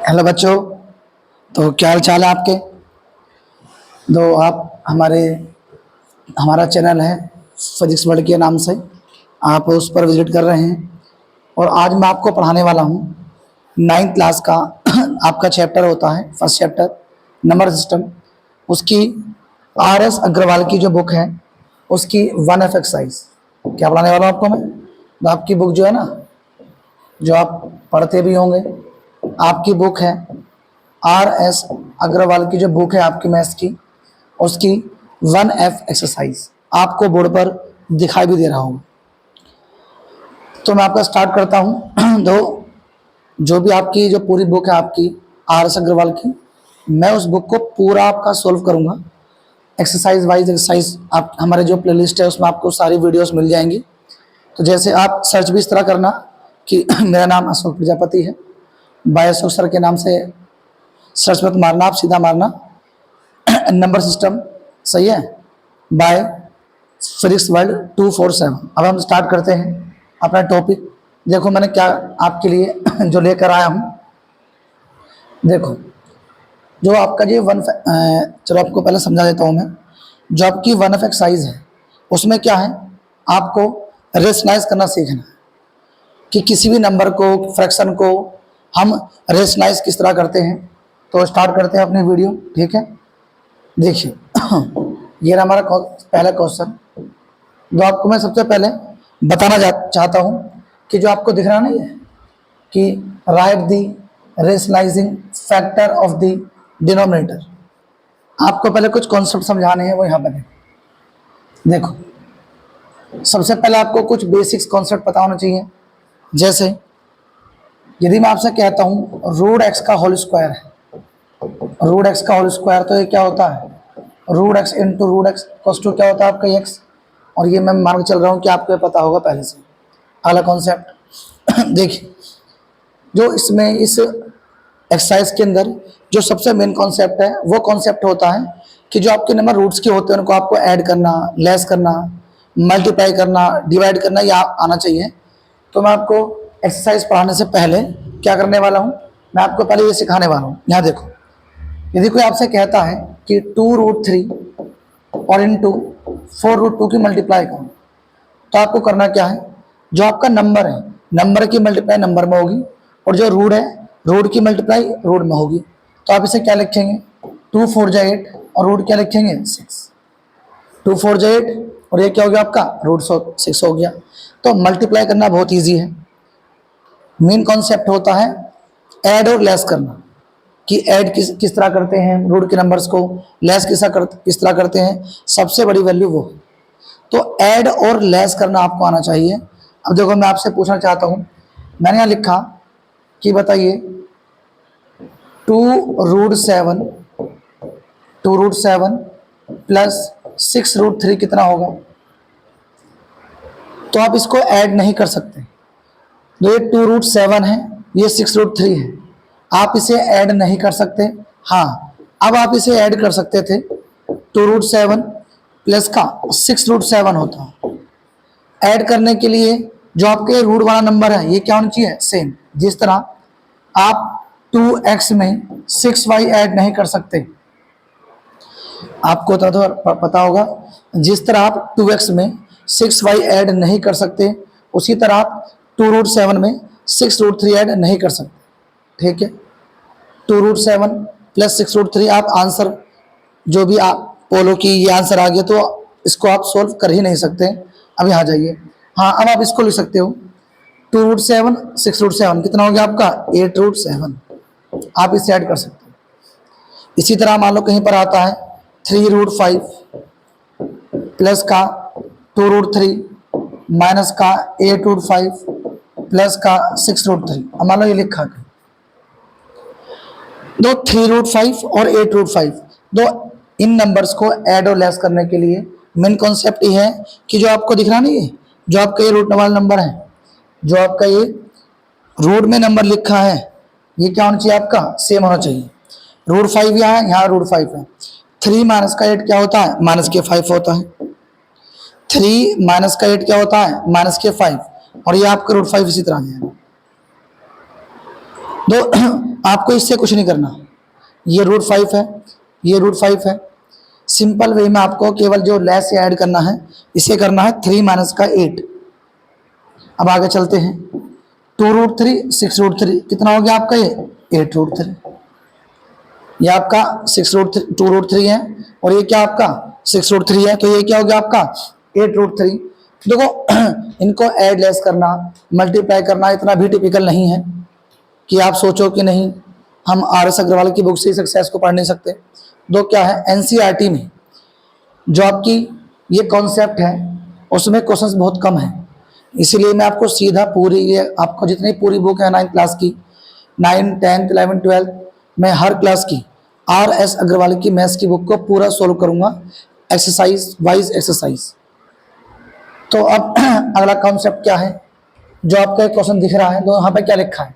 Hello बच्चों। तो क्या हाल चाल है आपके। तो आप हमारा चैनल है फिजिक्स वर्ल्ड के नाम से, आप उस पर विजिट कर रहे हैं। और आज मैं आपको पढ़ाने वाला हूँ 9th क्लास का आपका चैप्टर होता है, फर्स्ट चैप्टर नंबर सिस्टम। उसकी RS अग्रवाल की जो बुक है उसकी 1F एक्सरसाइज क्या पढ़ाने वाला हूँ आपको मैं। तो आपकी बुक जो है ना, जो आप पढ़ते भी होंगे, आपकी बुक है RS अग्रवाल की जो बुक है आपकी मैथ्स की, उसकी 1F एक्सरसाइज आपको बोर्ड पर दिखाई भी दे रहा हूँ। तो मैं आपका स्टार्ट करता हूँ। तो जो भी आपकी जो पूरी बुक है आपकी RS अग्रवाल की, मैं उस बुक को पूरा आपका सोल्व करूँगा। एक्सरसाइज वाइज एक्सरसाइज आप हमारे जो प्लेलिस्ट है उसमें आपको सारी वीडियोस मिल जाएंगी। तो जैसे आप सर्च भी इस तरह करना कि मेरा नाम अशोक प्रजापति है, बाय अशोक सर के नाम से सर्च मत मारना, आप सीधा मारना नंबर सिस्टम, सही है, बाय फिजिक्स वर्ल्ड 247। अब हम स्टार्ट करते हैं अपना टॉपिक। देखो मैंने क्या आपके लिए जो लेकर आया हूँ। देखो जो आपका ये चलो आपको पहले समझा देता हूँ मैं। जो आपकी 1F एक्सरसाइज है उसमें क्या है, आपको रेशनलाइज करना सीखना है कि किसी भी नंबर को, फ्रैक्शन को हम रेशनलाइज किस तरह करते हैं। तो स्टार्ट करते हैं अपनी वीडियो, ठीक है। देखिए ये रहा हमारा पहला क्वेश्चन। जो आपको मैं सबसे पहले बताना चाहता हूँ कि जो आपको दिख रहा नहीं है कि right the rationalizing factor of the denominator, आपको पहले कुछ कॉन्सेप्ट समझाने हैं, वो यहाँ पर है। देखो सबसे पहले आपको कुछ बेसिक्स कॉन्सेप्ट पता होना चाहिए। जैसे यदि मैं आपसे कहता हूँ रूट एक्स का होल स्क्वायर है, रूट एक्स का होल स्क्वायर, तो ये क्या होता है, root x into root x equals to क्या होता है आपका एक्स। और ये मैं मान के चल रहा हूँ कि आपको पता होगा पहले से। अगला कॉन्सेप्ट देखिए, जो इसमें इस एक्सरसाइज के अंदर जो सबसे मेन कॉन्सेप्ट है वो कॉन्सेप्ट होता है कि जो आपके नंबर रूट्स के होते हैं उनको आपको ऐड करना, लेस करना, मल्टीप्लाई करना, डिवाइड करना, ये आना चाहिए। तो मैं आपको एक्सरसाइज पढ़ाने से पहले क्या करने वाला हूँ, मैं आपको पहले ये सिखाने वाला हूँ। यहाँ देखो, यदि कोई आपसे कहता है कि 2√3 और इंटू 4√2 की मल्टीप्लाई करो, तो आपको करना क्या है, जो आपका नंबर है नंबर की मल्टीप्लाई नंबर में होगी, और जो रूट है रूट की मल्टीप्लाई रूट में होगी। तो आप इसे क्या लिखेंगे, 2 4 जा 8 और रूट क्या लिखेंगे 6। 2 4 जा 8 और ये क्या हो गया आपका रूट 6 हो गया। तो मल्टीप्लाई करना बहुत ईजी है। मेन कॉन्सेप्ट होता है ऐड और लेस करना, कि ऐड किस तरह करते हैं रूट के नंबर्स को, लेस किस तरह करते हैं, सबसे बड़ी वैल्यू वो है। तो ऐड और लेस करना आपको आना चाहिए। अब देखो मैं आपसे पूछना चाहता हूँ, मैंने यहाँ लिखा कि बताइए 2√7 प्लस 6√3 कितना होगा। तो आप इसको ऐड नहीं कर सकते। तो ये 2√7 है, ये 6√3 है, आप इसे ऐड नहीं कर सकते। हाँ, अब आप इसे ऐड कर सकते थे, 2√7 प्लस का 6√7 होता। ऐड करने के लिए जो आपके रूट वाला नंबर है ये क्या होना चाहिए, सेम। जिस तरह आप 2x में 6y ऐड नहीं कर सकते, आपको तो पता होगा, जिस तरह आप 2x में 6y ऐड नहीं कर सकते, उसी तरह आप 2√7 में 6√3 ऐड नहीं कर सकते, ठीक है। 2√7 प्लस 6√3 आप आंसर जो भी आप बोलो कि ये आंसर आ गया, तो इसको आप सोल्व कर ही नहीं सकते। अब यहाँ जाइए, हाँ अब आप इसको लिख सकते हो 2√7 6√7 कितना हो गया आपका 8√7, आप इसे ऐड कर सकते हो। इसी तरह मान लो कहीं पर आता है 3√5 प्लस का 2√3 माइनस का 8√5 प्लस का 6√3। अब मान लो ये लिखा है दो 3√5 और 8√5, दो इन नंबर्स को ऐड और लेस करने के लिए मेन कॉन्सेप्ट ये है कि जो आपको दिख रहा नहीं है, जो आपका ये रूट वाला नंबर है, जो आपका ये रूट में नंबर लिखा है, ये क्या होना चाहिए आपका सेम होना चाहिए। √5 यहाँ है, यहाँ √5 है। 3 माइनस का 8 क्या होता है, माइनस के 5 होता है। 3 माइनस का 8 क्या होता है, माइनस के 5, और ये आपका √5 इसी तरह है। तो आपको इससे कुछ नहीं करना, ये √5 है, ये √5 है। सिंपल वे में आपको केवल जो लेस ऐड करना है, इसे करना है 3 माइनस का 8। अब आगे चलते हैं, 2√3 6√3 कितना हो गया आपका, ये 8√3। ये आपका 2√3 है और ये क्या आपका 6√3 है, तो ये क्या हो गया आपका 8√3। देखो इनको ऐड लेस करना, मल्टीप्लाई करना इतना भी टिपिकल नहीं है कि आप सोचो कि नहीं हम RS अग्रवाल की बुक से सक्सेस को पढ़ नहीं सकते। तो क्या है, NCERT में जो आपकी ये कॉन्सेप्ट है उसमें क्वेश्चंस बहुत कम है, इसीलिए मैं आपको सीधा पूरी ये आपको जितनी पूरी बुक है 9th क्लास की, 9, 10, 11, 12 मैं हर क्लास की RS अग्रवाल की मैथ्स की बुक को पूरा सोल्व करूंगा, एक्सरसाइज वाइज एक्सरसाइज। तो अब अगला कॉन्सेप्ट क्या है, जो आपका क्वेश्चन दिख रहा है, तो यहाँ पे क्या लिखा है,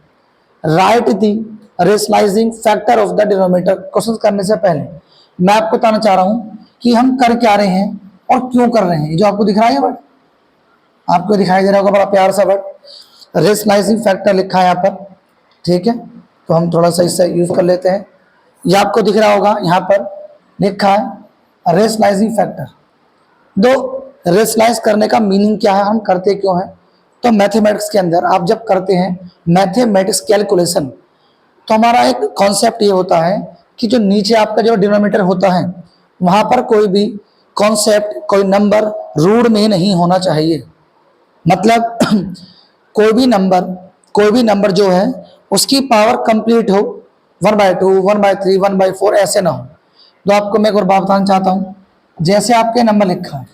right the rationalizing factor of the denominator. Question करने से पहले मैं आपको बताना चाह रहा हूँ कि हम कर क्या रहे हैं और क्यों कर रहे हैं। जो आपको दिख रहा है वर्ड, आपको दिखाई दे रहा होगा बड़ा प्यार सा वर्ड, रेशनलाइजिंग फैक्टर लिखा है यहाँ पर, ठीक है। तो हम थोड़ा सा इससे यूज कर लेते हैं। ये आपको दिख रहा होगा यहाँ पर लिखा है रेशनलाइजिंग फैक्टर। दो रेशनलाइज करने का मीनिंग क्या है, हम करते क्यों हैं। तो मैथमेटिक्स के अंदर आप जब करते हैं मैथमेटिक्स कैलकुलेशन, तो हमारा एक कॉन्सेप्ट ये होता है कि जो नीचे आपका जो डिनोमिनेटर होता है वहां पर कोई भी कॉन्सेप्ट, कोई नंबर रूट में नहीं होना चाहिए। मतलब कोई भी नंबर जो है उसकी पावर कंप्लीट हो, 1/2, 1/3, 1/4 ऐसे ना हो। तो आपको मैं एक और बात बताना चाहता हूँ, जैसे आपके नंबर लिखा है,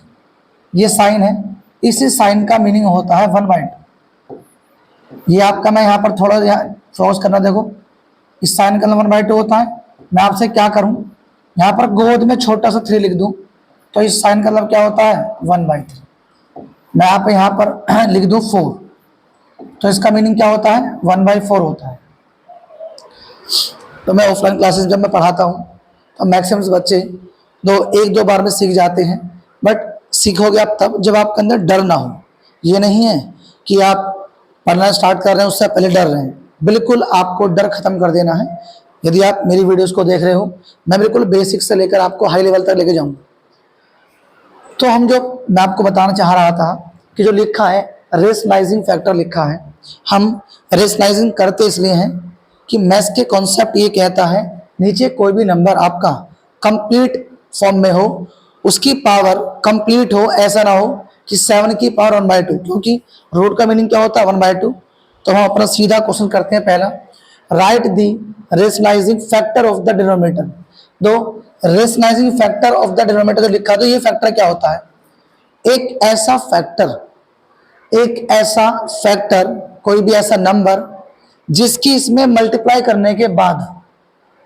ये साइन है, इसी साइन का मीनिंग होता है 1/2। ये आपका मैं यहाँ पर थोड़ा फोकस करना, देखो इस साइन का 1/2 होता है। मैं आपसे क्या करूं, यहाँ पर गोद में छोटा सा 3 लिख दूं, तो इस साइन का मतलब क्या होता है 1/3। मैं आप यहाँ पर लिख दूं 4, तो इसका मीनिंग क्या होता है 1/4 होता है। तो मैं ऑफलाइन क्लासेस जब मैं पढ़ाता हूँ तो मैक्सिमम बच्चे 1-2 बार में सीख जाते हैं, बट सीखोगे आप तब जब आपके अंदर डर ना हो। ये नहीं है कि आप पढ़ना स्टार्ट कर रहे हैं उससे पहले डर रहे हैं, बिल्कुल आपको डर खत्म कर देना है। यदि आप मेरी वीडियोस को देख रहे हो, मैं बिल्कुल बेसिक से लेकर आपको हाई लेवल तक लेके जाऊंगा। तो मैं आपको बताना चाह रहा था कि जो लिखा है रेशनलाइजिंग फैक्टर लिखा है, हम रेशनलाइजिंग करते इसलिए हैं कि मैथ्स के कॉन्सेप्ट ये कहता है नीचे कोई भी नंबर आपका कंप्लीट फॉर्म में हो, उसकी पावर कंप्लीट हो, ऐसा ना हो कि 7 की पावर 1/2, क्योंकि रूट का मीनिंग क्या होता है 1/2। तो हम अपना सीधा क्वेश्चन करते हैं। पहला, write the rationalizing factor of the denominator. दो rationalizing factor of the denominator जो लिखा, तो ये फैक्टर क्या होता है, एक ऐसा फैक्टर कोई भी ऐसा नंबर जिसकी इसमें मल्टीप्लाई करने के बाद,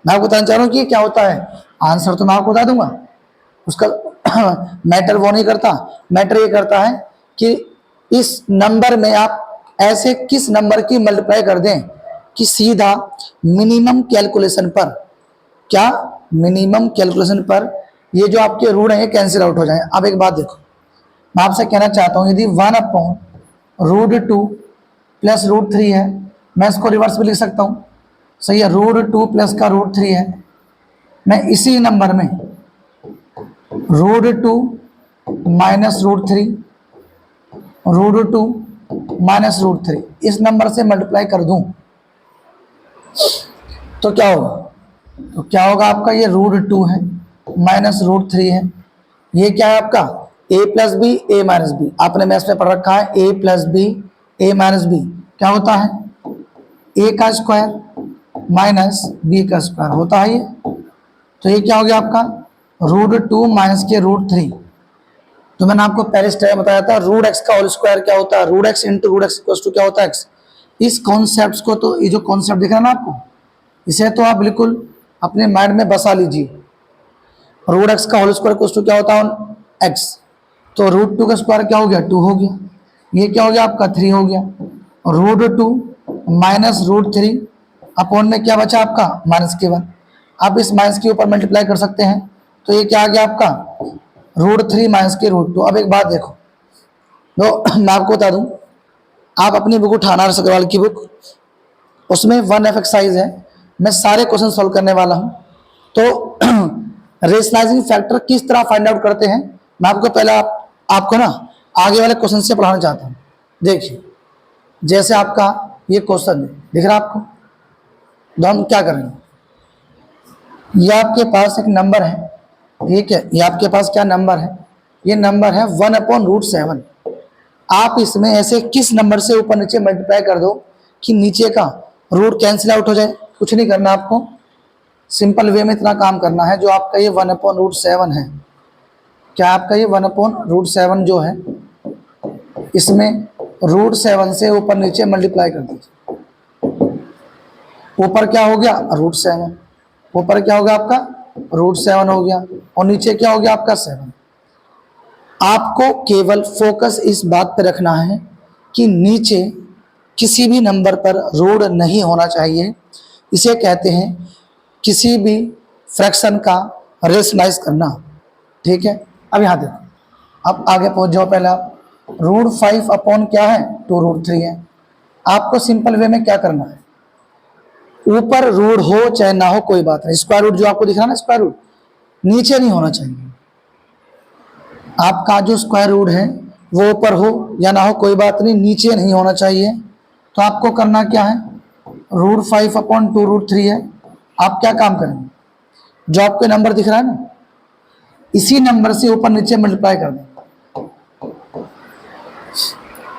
मैं आपको बताना चाह रहा हूँ कि क्या होता है, आंसर तो मैं आपको बता दूंगा, उसका मैटर वो नहीं करता। मैटर ये करता है कि इस नंबर में आप ऐसे किस नंबर की मल्टीप्लाई कर दें कि सीधा मिनिमम कैलकुलेशन पर, क्या मिनिमम कैलकुलेशन पर ये जो आपके रूट हैं ये कैंसिल आउट हो जाए। अब एक बात देखो, मैं आपसे कहना चाहता हूं, यदि 1/√2 प्लस √3 है, मैं इसको रिवर्स भी लिख सकता हूं, सही है, √2 प्लस का √3 है। मैं इसी नंबर में √2 माइनस √3, √2 माइनस √3 इस नंबर से मल्टीप्लाई कर दूं तो क्या होगा, आपका ये √2 है माइनस √3 है, ये क्या है आपका a plus B A minus B. आपने मैथ्स में पढ़ रखा है a plus B A minus B क्या होता है, a का स्क्वायर माइनस b का स्क्वायर होता है ये। तो ये क्या हो गया आपका √2 माइनस के √3। तो मैंने आपको पहले स्टेप बताया था √x का होल स्क्वायर क्या होता है, √x into √x equals to क्या होता है x। इस कॉन्सेप्ट को, तो ये जो कॉन्सेप्ट दिख रहा है ना आपको, इसे तो आप बिल्कुल अपने माइंड में बसा लीजिए। √x का होल स्क्वायर इक्वल्स टू क्या होता है x, तो √2 का स्क्वायर क्या हो गया 2 हो गया, ये क्या हो गया आपका 3 हो गया, √2 माइनस √3 अपॉन में क्या बचा आपका -1। आप इस माइनस के ऊपर मल्टीप्लाई कर सकते हैं, तो ये क्या आ गया आपका √3 माइनस के √2। अब एक बात देखो, तो मैं आपको बता दूं, आप अपनी बुक उठाना RS अग्रवाल की बुक उसमें 1 एफ एक्सरसाइज है, मैं सारे क्वेश्चन सॉल्व करने वाला हूं। तो रेशनलाइजिंग फैक्टर किस तरह फाइंड आउट करते हैं, मैं आपको पहले आपको ना आगे वाले क्वेश्चन से पढ़ाना चाहता हूं। देखिए, जैसे आपका ये क्वेश्चन दिख रहा है आपको, तो हम क्या करेंगे, ये आपके पास एक नंबर है, ठीक है, ये आपके पास क्या नंबर है, ये नंबर है 1/√7। आप इसमें ऐसे किस नंबर से ऊपर नीचे मल्टीप्लाई कर दो कि नीचे का रूट कैंसिल आउट हो जाए। कुछ नहीं करना आपको, सिंपल वे में इतना काम करना है, जो आपका ये 1/√7 है, क्या आपका ये 1/√7 जो है, इसमें √7 से ऊपर नीचे मल्टीप्लाई कर दीजिए। ऊपर क्या हो गया, √7, ऊपर क्या हो गया आपका, √7 हो गया, और नीचे क्या हो गया आपका 7। आपको केवल फोकस इस बात पर रखना है कि नीचे किसी भी नंबर पर रूट नहीं होना चाहिए। इसे कहते हैं किसी भी फ्रैक्शन का रेशनलाइज करना, ठीक है। अब यहाँ देखो, अब आगे पहुंच जाओ। पहले आप √5 अपॉन क्या है, 2√3 है। आपको सिंपल वे में क्या करना है, ऊपर रूट हो चाहे ना हो कोई बात नहीं, स्क्वायर रूट जो आपको दिख रहा है ना, स्क्वायर रूट नीचे नहीं होना चाहिए। आपका जो स्क्वायर रूट है वो ऊपर हो या ना हो कोई बात नहीं, नीचे नहीं होना चाहिए। तो आपको करना क्या है, √5 अपॉन 2√3 है। आप क्या काम करेंगे, जो आपको नंबर दिख रहा है ना, इसी नंबर से ऊपर नीचे मल्टीप्लाई कर दें।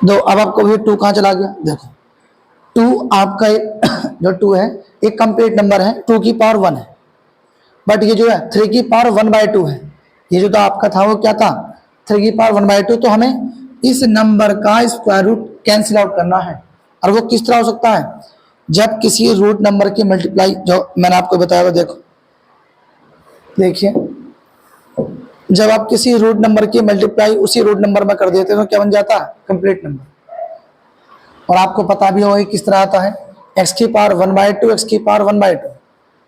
दो, अब आपको भी 2 कहाँ चला गया, देखो 2 आपका जो 2 है एक कंप्लीट नंबर है, 2 की पावर 1 है, बट ये जो है 3 की पावर 1/2 है। ये जो तो आपका था वो क्या था, 3 की पावर 1/2। तो हमें इस नंबर का स्क्वायर रूट कैंसिल आउट करना है, और वो किस तरह हो सकता है, जब किसी रूट नंबर की मल्टीप्लाई, जो मैंने आपको बताया, देखो देखिए, जब आप किसी रूट नंबर की मल्टीप्लाई उसी रूट नंबर में कर देते हैं तो क्या बन जाता है, कंप्लीट नंबर। और आपको पता भी होगा किस तरह आता है, x की पावर 1/2, x की power 1/2,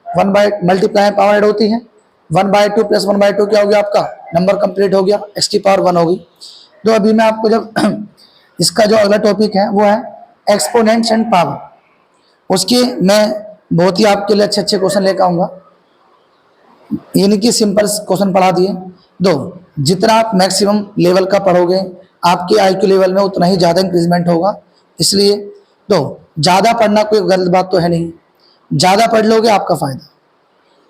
1 by multiply power add होती है, 1/2 प्लस 1/2 क्या हो गया आपका, नंबर कंप्लीट हो गया, x की पावर 1 होगी। तो अभी मैं आपको जब इसका जो अगला टॉपिक है वो है एक्सपोनेंट्स एंड पावर, उसके मैं बहुत ही आपके लिए अच्छे अच्छे क्वेश्चन लेकर आऊँगा। यानी कि सिंपल क्वेश्चन पढ़ा दिए। दो, जितना आप मैक्सिमम लेवल का पढ़ोगे आपके IQ लेवल में उतना ही ज़्यादा इंक्रीजमेंट होगा। इसलिए दो, ज़्यादा पढ़ना कोई गलत बात तो है नहीं, ज़्यादा पढ़ लोगे आपका फ़ायदा।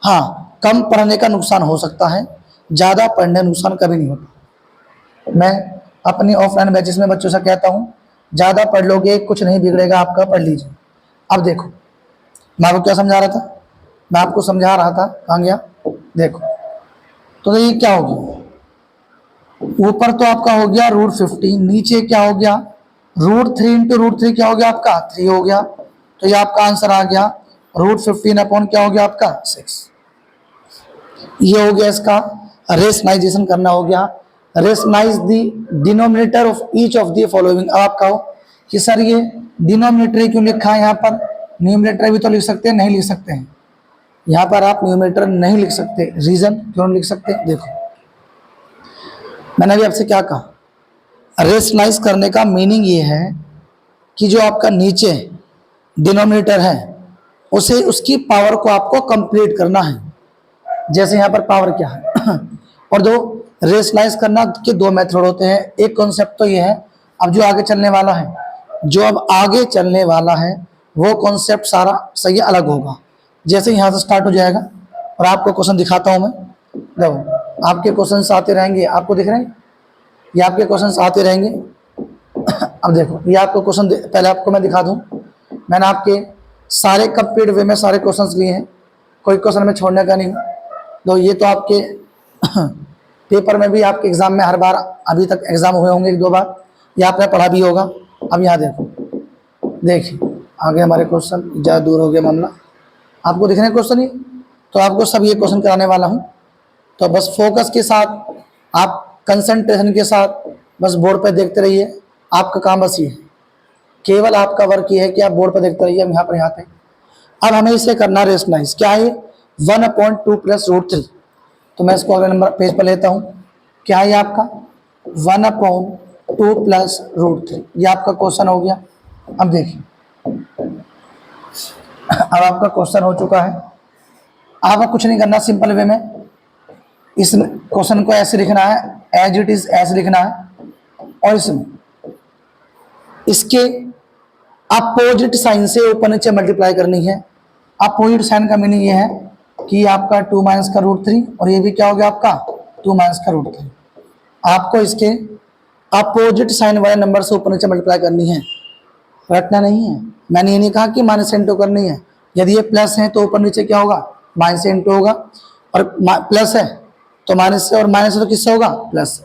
हाँ, कम पढ़ने का नुकसान हो सकता है, ज़्यादा पढ़ने नुकसान कभी नहीं होता। मैं अपनी ऑफलाइन बैचेस में बच्चों से कहता हूँ, ज़्यादा पढ़ लोगे कुछ नहीं बिगड़ेगा आपका, पढ़ लीजिए। अब देखो, मैं आपको क्या समझा रहा था, मैं आपको समझा रहा था, कहाँ गया, देखो तो ये क्या हो गया, ऊपर तो आपका हो गया √15, नीचे क्या हो गया, √3 इंटू √3 क्या हो गया आपका, 3 हो गया। तो ये आपका आंसर आ गया √15 अपॉन क्या हो गया आपका, 6। ये हो गया इसका रेशनलाइजेशन करना हो गया। Rationalise the denominator of each of the following. अब आप कहो कि सर ये डिनोमिनेटर क्यों लिखा है यहाँ पर, न्यूमिनेटर भी तो लिख सकते हैं, नहीं लिख सकते हैं। यहाँ पर आप न्यूमिनेटर नहीं लिख सकते, रीजन क्यों नहीं लिख सकते, देखो मैंने अभी आपसे क्या कहा, रेशनलाइज करने का मीनिंग ये है कि जो आपका नीचे डिनोमिनेटर है उसे, उसकी पावर को आपको कंप्लीट करना है। जैसे यहाँ पर पावर क्या है और दो, रेशनलाइज करना के 2 मेथड होते हैं। एक कॉन्सेप्ट तो ये है, अब जो आगे चलने वाला है, जो अब आगे चलने वाला है वो कॉन्सेप्ट सारा सही अलग होगा। जैसे यहाँ से स्टार्ट हो जाएगा और आपको क्वेश्चन दिखाता हूँ मैं, देखो आपके क्वेश्चन आते रहेंगे, आपको दिख रहे हैं ये आपके क्वेश्चन आते रहेंगे। अब देखो ये आपको क्वेश्चन पहले आपको मैं दिखा दूं, मैंने आपके सारे कंप्लीट वे में सारे क्वेश्चंस लिए हैं, कोई क्वेश्चन में छोड़ने का नहीं। तो ये तो आपके पेपर में भी, आपके एग्जाम में हर बार अभी तक एग्जाम हुए होंगे 1-2 बार, ये आपने पढ़ा भी होगा। अब यहाँ देखो, देखिए आगे हमारे क्वेश्चन, ज़्यादा दूर हो गया मामला, आपको दिख रहे हैं क्वेश्चन ये, तो आपको सब ये क्वेश्चन कराने वाला हूँ। तो बस फोकस के साथ, आप कंसंट्रेशन के साथ बस बोर्ड पर देखते रहिए, आपका काम बस ये है, केवल आपका वर्क ये है कि आप बोर्ड पर देखते रहिए। हम यहाँ पे अब हमें इसे करना रेशनलाइज, क्या है 1/2 प्लस √3। तो मैं इसको अगले नंबर पेज पर लेता हूँ, क्या है आपका 1/2 प्लस √3, ये आपका क्वेश्चन हो गया। अब देखिए अब आपका क्वेश्चन हो चुका है। आपको कुछ नहीं करना, सिंपल वे में इस क्वेश्चन को ऐसे लिखना है, एज इट इज ऐसे लिखना है, और इसमें इसके अपोजिट साइन से ऊपर नीचे मल्टीप्लाई करनी है। अपोजिट साइन का मीनिंग ये है कि आपका 2 माइनस का रूट 3, और ये भी क्या हो गया आपका 2 माइनस का रूट 3। आपको इसके अपोजिट साइन वाले नंबर से ऊपर नीचे मल्टीप्लाई करनी है, रटना नहीं है। मैंने ये नहीं कहा कि माइनस से इंटू करनी है। यदि ये प्लस है तो ऊपर नीचे क्या होगा, माइनस से इंटू होगा, और प्लस है तो माइनस से, और माइनस से तो किससे होगा, प्लस से।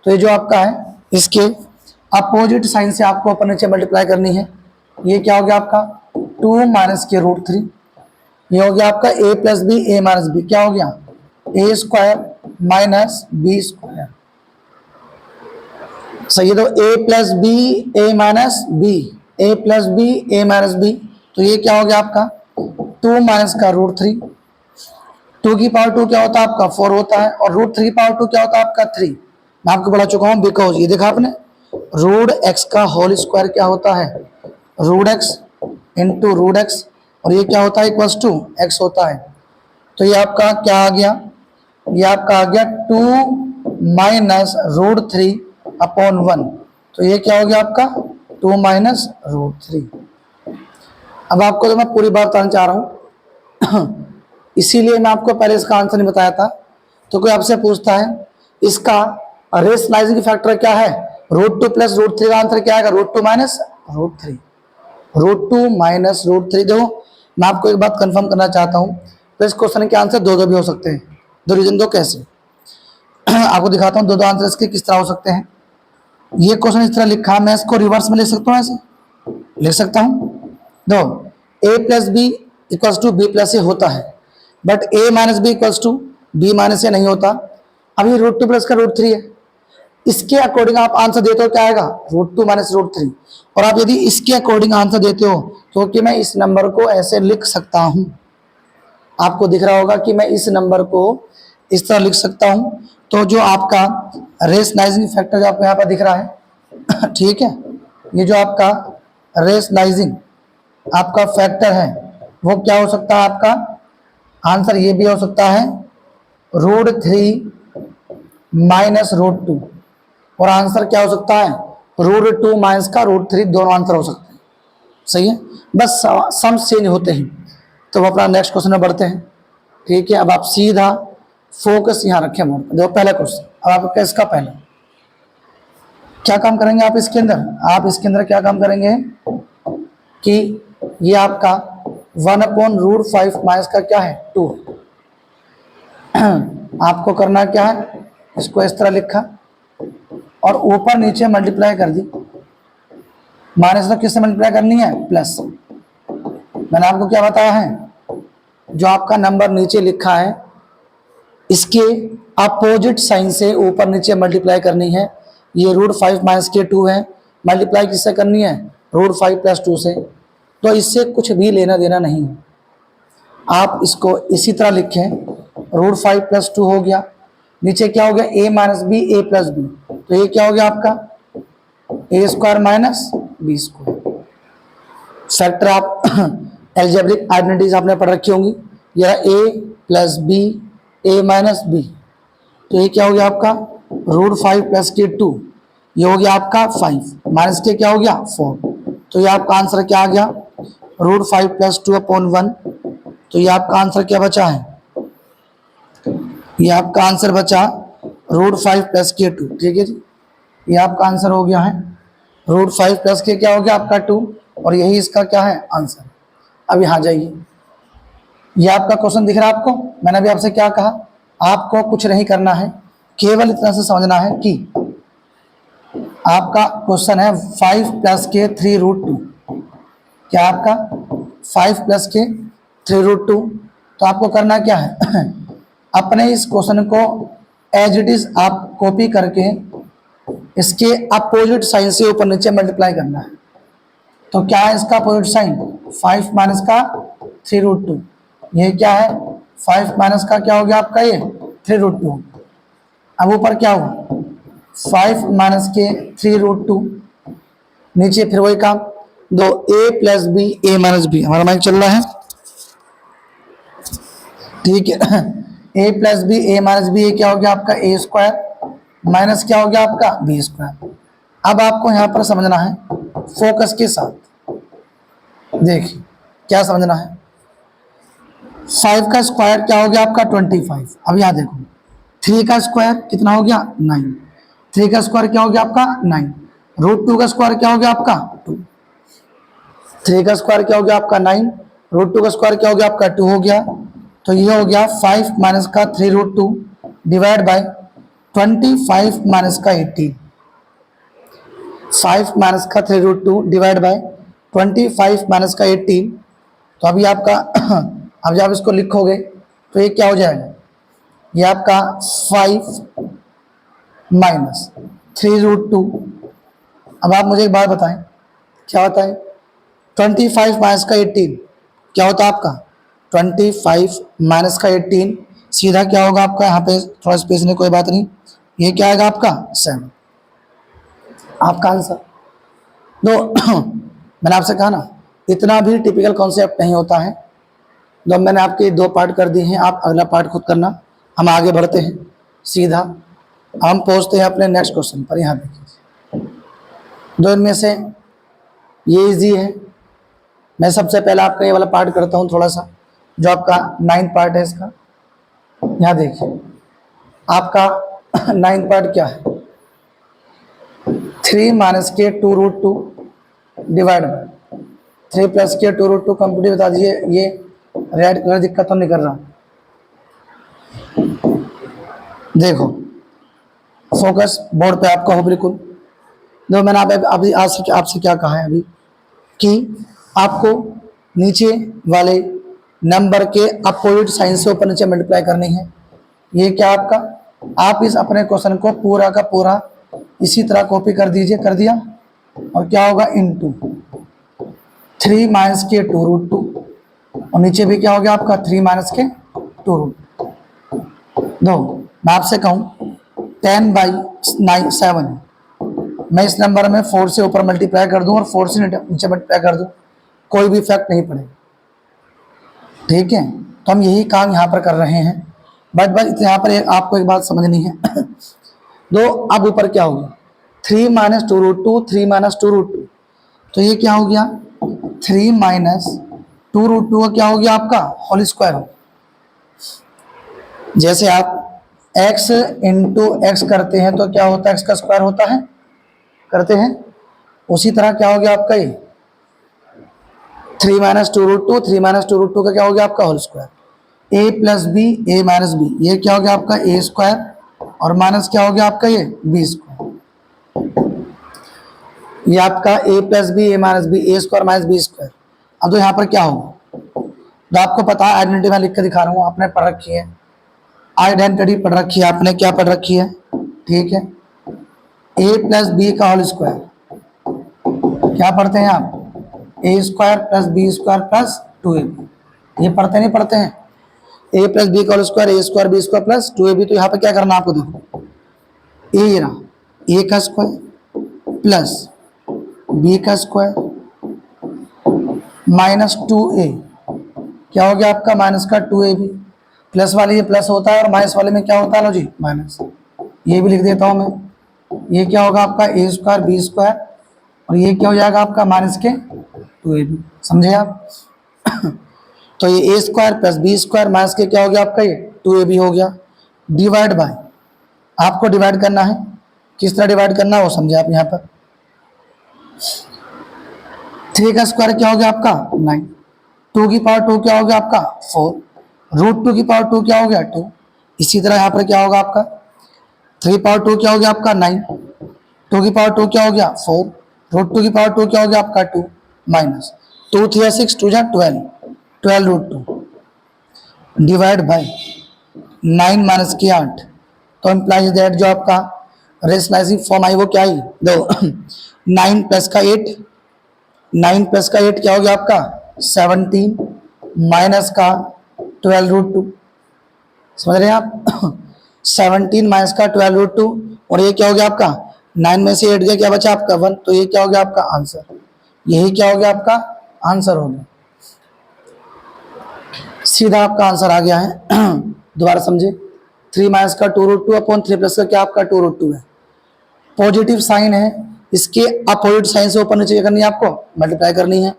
तो ये जो आपका है इसके अपोजिट साइन से आपको ऊपर नीचे मल्टीप्लाई करनी है। ये क्या हो गया आपका 2 माइनस के रूट 3, ये हो गया आपका a plus B, A minus B, क्या हो गया A square minus B square. सही है, तो a plus B, A minus B, A plus B, A minus B, तो ये क्या हो गया आपका 2 माइनस का रूट 3। 2 की पावर 2 क्या होता है आपका 4 होता है, और रूट 3 की पावर 2 क्या होता है आपका 3। मैं आपको बता चुका हूँ, बिकॉज ये देखा आपने रूट एक्स का होल स्क्वायर क्या होता है, root x into root x, और ये क्या होता है इक्वल्स टू एक्स होता है। तो ये आपका क्या आ गया, ये आपका आ गया 2 माइनस रूट 3 अपॉन 1, तो ये क्या हो गया आपका 2 माइनस रूट 3। अब आपको तो मैं पूरी बात बताना चाह रहा हूँ इसीलिए मैं आपको पहले इसका आंसर नहीं बताया था। तो कोई आपसे पूछता है इसका रेशनलाइजिंग फैक्टर क्या है, रूट 2 प्लस रूट 3 का आंसर क्या आएगा, root 2 minus root 3, root 2 minus root 3। देखो मैं आपको एक बात कंफर्म करना चाहता हूँ, तो इस क्वेश्चन के आंसर दो भी हो सकते हैं। दो रीजन दो कैसे आपको दिखाता हूँ, दो आंसर इसके किस तरह हो सकते हैं। ये क्वेश्चन इस तरह लिखा, मैं इसको रिवर्स में लिख सकता हूँ, ऐसे लिख सकता हूँ। दो a plus b equals to b plus a होता है, but a minus b equals to b minus a नहीं होता। अभी रूट 2 प्लस का रूट 3 है, इसके अकॉर्डिंग आप आंसर देते हो क्या आएगा रूट 2 माइनस रूट 3। और आप यदि इसके अकॉर्डिंग आंसर देते हो तो कि मैं इस नंबर को ऐसे लिख सकता हूं, आपको दिख रहा होगा कि मैं इस नंबर को इस तरह लिख सकता हूं। तो जो आपका रेशनलाइजिंग फैक्टर जो आपको यहाँ पर दिख रहा है ठीक है, ये जो आपका रेशनलाइजिंग आपका फैक्टर है वो क्या हो सकता है, आपका आंसर ये भी हो सकता है रूट 3 माइनस रूट 2, और आंसर क्या हो सकता है रूट 2 माइनस का रूट 3, दोनों आंसर हो सकते हैं। सही है, बस सम चेंज होते हैं। तो अब अपना नेक्स्ट क्वेश्चन में बढ़ते हैं। ठीक है, अब आप सीधा फोकस यहाँ रखें मोड पर। देखो पहला क्वेश्चन, अब आपका इसका पहला क्या काम करेंगे आप इसके अंदर, आप इसके अंदर क्या काम करेंगे कि ये आपका 1/√5 माइनस का क्या है 2। आपको करना क्या है, इसको इस तरह लिखा और ऊपर नीचे मल्टीप्लाई कर दी। माइनस तो किससे मल्टीप्लाई करनी है, प्लस। मैंने आपको क्या बताया है, जो आपका नंबर नीचे लिखा है इसके अपोजिट साइन से ऊपर नीचे मल्टीप्लाई करनी है। ये √5 माइनस के 2 है, मल्टीप्लाई किससे करनी है √5 प्लस 2 से। तो इससे कुछ भी लेना देना नहीं है, आप इसको इसी तरह लिखें √5 प्लस 2 हो गया, नीचे क्या हो गया a minus B, A plus b, तो ये क्या हो गया आपका ए square minus B square. Factor आप एल्जेब्रिक आइडेंटिटीज आपने पढ़ रखी होंगी, यह a plus B, A minus B, तो ये क्या हो गया आपका √5 प्लस के 2, ये हो गया आपका 5 माइनस के क्या हो गया 4, तो ये आपका आंसर क्या आ गया √5 प्लस 2 अपॉन 1। तो ये आपका आंसर क्या बचा है, ये आपका आंसर बचा √5 प्लस के 2। ठीक है जी, ये आपका आंसर हो गया है √5 प्लस के क्या हो गया आपका 2, और यही इसका क्या है आंसर। अब यहाँ जाइए, ये आपका क्वेश्चन दिख रहा है आपको। मैंने अभी आपसे क्या कहा, आपको कुछ नहीं करना है, केवल इतना से समझना है कि आपका क्वेश्चन है 5 प्लस के 3√2, क्या आपका 5 प्लस के 3√2। तो आपको करना क्या है अपने इस क्वेश्चन को एज इट इज आप कॉपी करके इसके अपोजिट साइन से ऊपर नीचे मल्टीप्लाई करना है। तो क्या है इसका अपोजिट साइन 5 माइनस का 3√2, ये क्या है 5 माइनस का क्या हो गया आपका ये 3√2। अब ऊपर क्या हुआ 5 माइनस के 3√2, नीचे फिर वही काम, दो a plus B, A minus B. हमारा माइक चल रहा है। ठीक है। A plus B A minus B, ये क्या हो गया आपका ए स्क्वायर माइनस क्या हो गया आपका बी स्क्वायर। अब आपको यहाँ पर समझना है फोकस के साथ, देखिए क्या समझना है। 5 का स्क्वायर क्या हो गया आपका 25। अब यहाँ देखो 3 का स्क्वायर कितना हो गया 9, 3 का स्क्वायर क्या हो गया आपका 9, रूट 2 का स्क्वायर क्या हो गया आपका 2, 3 का स्क्वायर क्या हो गया आपका 9, रूट 2 का स्क्वायर क्या हो गया आपका 2 हो गया। तो ये हो गया 5 माइनस का 3 रूट 2 डिवाइड बाय 25 माइनस का 18, 5 माइनस का 3 रूट 2 डिवाइड बाय 25 माइनस का 18। तो अभी आपका अब जब इसको लिखोगे तो ये क्या हो जाएगा, ये आपका 5 माइनस 3 रूट 2। अब आप मुझे एक बात बताएं क्या होता है 25 माइनस का 18 क्या होता है आपका 25 माइनस का 18 सीधा क्या होगा आपका, यहाँ पे थोड़ा स्पेस नहीं कोई बात नहीं, ये क्या आएगा आपका 7, आपका आंसर। तो मैंने आपसे कहा ना इतना भी टिपिकल कॉन्सेप्ट नहीं होता है। तो मैंने आपके 2 पार्ट कर दिए हैं, आप अगला पार्ट खुद करना। हम आगे बढ़ते हैं सीधा, हम पहुंचते हैं अपने नेक्स्ट क्वेश्चन पर। यहाँ देखिए 2 इनमें से ये इजी है। मैं सबसे पहले आपका ये वाला पार्ट करता हूँ थोड़ा सा, जो आपका 9th पार्ट है इसका। यहाँ देखिए आपका 9th पार्ट क्या है, 3 माइनस के 2 रूट 2 डिवाइड बाय 3 प्लस के 2 रूट 2 कंप्लीट बता दीजिए। ये रेड कलर दिक्कत तो नहीं कर रहा, देखो फोकस बोर्ड पे आपका हो बिल्कुल। जो मैंने अभी आपसे क्या कहा है अभी कि आपको नीचे वाले नंबर के अपोजिट साइन से ऊपर नीचे मल्टीप्लाई करनी है। ये क्या आपका, आप इस अपने क्वेश्चन को पूरा का पूरा इसी तरह कॉपी कर दीजिए, कर दिया, और क्या होगा इनटू 3 माइनस के 2 रूट 2, और नीचे भी क्या हो गया आपका 3 माइनस के 2 रूट 2। मैं आपसे कहूँ 10/7 है, मैं इस नंबर में 4 से ऊपर मल्टीप्लाई कर दूं और 4 से नीचे मल्टीप्लाई कर दूं, कोई भी इफेक्ट नहीं पड़ेगा। ठीक है, तो हम यही काम यहाँ पर कर रहे हैं। बस यहाँ पर आपको एक बात समझनी है। दो अब ऊपर क्या होगा 3 माइनस 2 रूट 2, 3 माइनस 2 रूट 2, तो ये क्या हो गया 3 माइनस 2 रूट 2 क्या हो गया आपका होल स्क्वायर हो। जैसे आप x इंटू एक्स करते हैं तो क्या होता है x का स्क्वायर होता है, करते हैं, उसी तरह क्या हो गया आपका ये 3 माइनस 2 रूट 2, 3 माइनस 2 रूट 2 का क्या हो गया आपका whole square, a plus B A minus B, ये क्या हो गया आपका ए स्क्वायर, और माइनस क्या हो गया आपका ये बी स्क्वायर। ये आपका a plus B A minus B, A square minus B square. अब तो यहाँ पर क्या होगा, तो आपको पता है आइडेंटिटी मैं लिख कर दिखा रहा हूँ, आपने पढ़ रखी है आइडेंटिटी, पढ़ रखी है आपने, क्या पढ़ रखी है, ठीक है, a प्लस बी का होल स्क्वायर, क्या पढ़ते हैं आप a square plus b square plus 2ab, ये पढ़ते नहीं पढ़ते हैं, a प्लस बी का whole square, a square B square plus 2ab। तो यहाँ पर क्या करना आपको, देखो ए रहा a का स्क्वायर प्लस b का स्क्वायर माइनस 2a, क्या हो गया आपका माइनस का 2ab, प्लस वाले ये प्लस होता है और माइनस वाले में क्या होता है लो जी माइनस, ये भी लिख देता हूं मैं, ये क्या होगा आपका ए स्क्वायर बी स्क्वायर, और ये क्या हो जाएगा आपका माइनस के 2ab, समझे आप। तो ये a square plus b square minus के क्या हो गया आपका ये 2ab हो गया, डिवाइड बाय, आपको डिवाइड करना है, किस तरह डिवाइड करना है वो समझे आप। यहाँ पर 3 का स्क्वायर क्या हो गया आपका 9, 2 की पावर 2 क्या हो गया आपका 4, रूट 2 की पावर 2 क्या हो गया 2, इसी तरह यहाँ पर क्या होगा आपका 3 पावर 2 क्या हो गया आपका 9, 2 की पावर 2 क्या हो गया 4, रूट 2 की पावर 2 क्या हो गया आपका 2, minus 2 3 6 2 12, 12 root 2 divide by 9 minus की 8। तो इम्प्लाइज दैट जो आपका रेशनलाइजिंग फॉर्म आई वो क्या आई, दो 9 प्लस का 8, 9 प्लस का 8 क्या हो गया आपका 17 माइनस का 12 रूट 2, समझ रहे हैं आप। 17 माइनस का 12 रूट 2, और ये क्या हो गया आपका 9 में से 8 गया क्या बचा आपका 1, तो ये क्या हो गया आपका आंसर, यही क्या हो गया आपका आंसर हो गया, सीधा आपका आंसर आ गया है। दोबारा समझे, 3 माइनस का 2√2 अपॉन 3 प्लस का क्या आपका 2√2 है। पॉजिटिव साइन है, इसके अपोजिट साइन से ऊपर नीचे करनी है, आपको मल्टीप्लाई करनी है।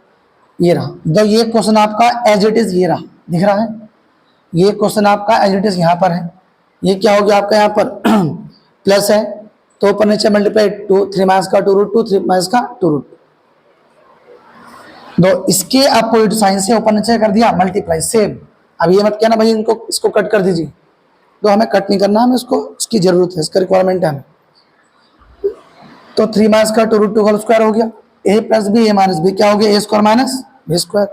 ये रहा, तो ये क्वेश्चन आपका एज इट इज ये रहा, दिख रहा है। ये क्वेश्चन आपका एज इट इज यहाँ पर है। ये क्या हो गया आपका यहाँ पर प्लस है तो ऊपर नीचे मल्टीप्लाई 3 माइनस का 2√2, 3 माइनस का 2√2। तो इसके अपोजिट साइन से ऊपर नीचे कर दिया मल्टीप्लाई, सेम। अब ये मत कहना भाई इनको इसको कट कर दीजिए, तो हमें कट नहीं करना, हमें इसको इसकी जरूरत है, इसका रिक्वायरमेंट है हमें। तो 3 माइनस का 2√2 होल स्क्वायर हो गया, ए प्लस बी ए माइनस बी क्या हो गया, A square minus B square.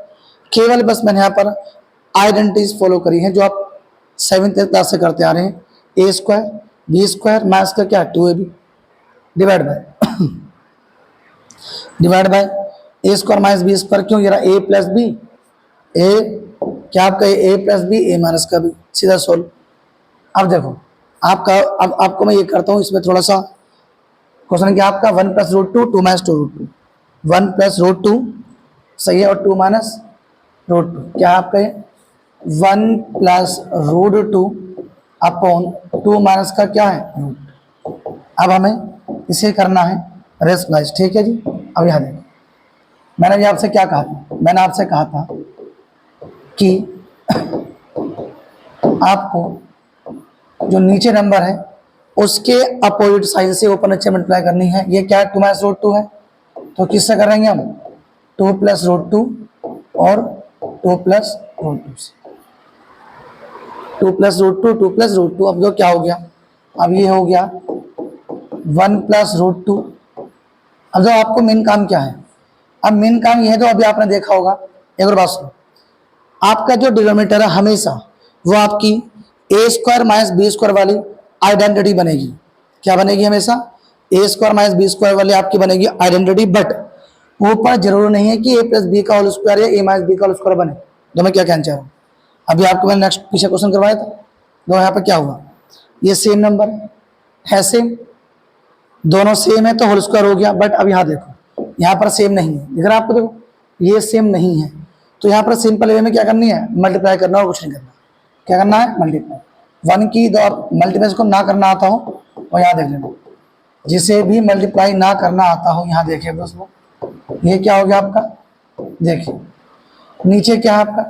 केवल बस मैंने यहाँ पर आइडेंटिटीज फॉलो करी हैं जो आप 7th क्लास से करते आ रहे हैं। A square B square minus का क्या 2ab divide by A square minus B square, क्यों ये रहा ए प्लस बी ए क्या आपका A plus B A minus का बी, सीधा सोल्व। अब देखो आपका, अब आपको मैं ये करता हूँ, इसमें थोड़ा सा क्वेश्चन क्या आपका 1 + √2 2 - 2√2, 1 + √2 सही है, और 2 - √2 क्या आपका है 1 + √2 अपॉन 2 माइनस का क्या है रूट। अब हमें इसे करना है रेशनलाइज, ठीक है जी। अब यहाँ देखो मैंने भी आपसे क्या कहा था, मैंने आपसे कहा था कि आपको जो नीचे नंबर है उसके अपोजिट साइन से ऊपर नीचे मल्टीप्लाई करनी है। ये क्या है 2 - √2 है, तो किससे करेंगे हम 2 + √2 और 2 + √2 से, 2 + √2 2 + √2। अब जो क्या हो गया, अब ये हो गया 1 + √2। अब जो आपको मेन काम क्या है, अब मेन काम ये है जो अभी आपने देखा होगा, एक और बात सुनो, आपका जो डिनोमिनेटर है हमेशा वो आपकी ए स्क्वायर माइनस बी स्क्वायर वाली आइडेंटिटी बनेगी। क्या बनेगी, हमेशा ए स्क्वायर माइनस बी स्क्वायर वाली आपकी बनेगी आइडेंटिटी, बट ऊपर जरूर नहीं है कि ए प्लस बी का होल स्क्वायर या ए माइनस बी का होल स्क्वायर बने। तो मैं क्या कहना चाह रहा हूँ, अभी आपको मैंने नेक्स्ट पीछे क्वेश्चन करवाया था, तो यहाँ पर क्या हुआ, ये सेम नंबर है सेम, दोनों सेम है तो होल स्क्वायर हो गया। बट अब यहाँ देखो यहाँ पर सेम नहीं है, दिख रहा है आपको, देखो ये सेम नहीं है, तो यहाँ पर सिंपल वे में क्या करनी है मल्टीप्लाई करना और कुछ नहीं करना। क्या करना है मल्टीप्लाई, 1 की दो मल्टीप्लाई को ना करना आता हो और यहाँ देख लेना, जिसे भी मल्टीप्लाई ना करना आता हो यहाँ देखिए दोस्तों, ये क्या हो गया आपका, देखिए नीचे क्या है आपका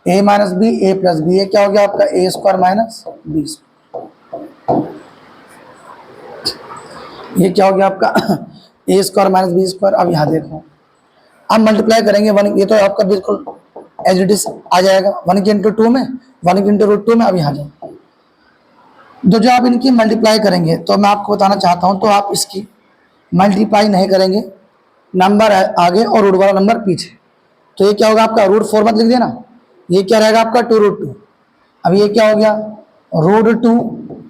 a minus B A plus B, ये क्या हो गया आपका ए स्क्वायर माइनस बी स्क्वायर, ये क्या हो गया आपका ए स्क्वायर माइनस बी स्क्वायर। अब यहाँ देखो अब मल्टीप्लाई करेंगे 1, ये तो आपका बिल्कुल एज इट इज आ जाएगा 1 के इंटू 2 में 1 के इंटू √2 में। अब यहाँ जाए जो आप इनकी मल्टीप्लाई करेंगे, तो मैं आपको बताना चाहता हूँ, तो आप इसकी मल्टीप्लाई नहीं करेंगे, नंबर आगे और रूट वाला नंबर पीछे, तो ये क्या होगा आपका √4 मत लिख देना, ये क्या रहेगा आपका 2√2। अब ये क्या हो गया √2